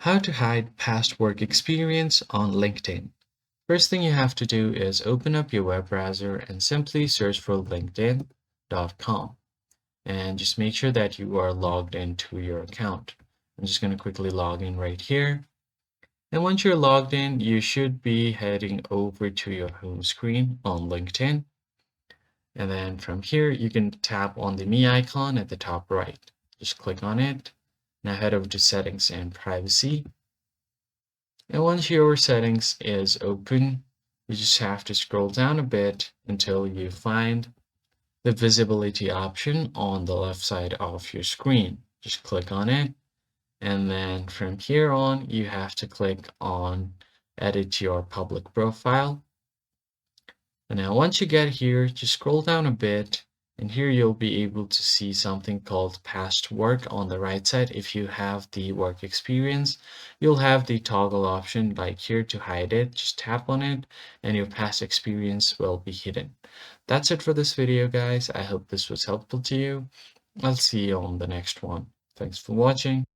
How to hide past work experience on LinkedIn. First thing you have to do is open up your web browser and simply search for linkedin.com and just make sure that you are logged into your account. I'm just going to quickly log in right here. And once you're logged in, you should be heading over to your home screen on LinkedIn. And then from here, you can tap on the me icon at the top right. Just click on it. Now head over to settings and privacy. And once your settings is open, you just have to scroll down a bit until you find the visibility option on the left side of your screen. Just click on it. And then from here on, you have to click on edit your public profile. And now once you get here, just scroll down a bit. And here you'll be able to see something called past work on the right side. If you have the work experience, you'll have the toggle option like here to hide it. Just tap on it and your past experience will be hidden. That's it for this video, guys. I hope this was helpful to you. I'll see you on the next one. Thanks for watching.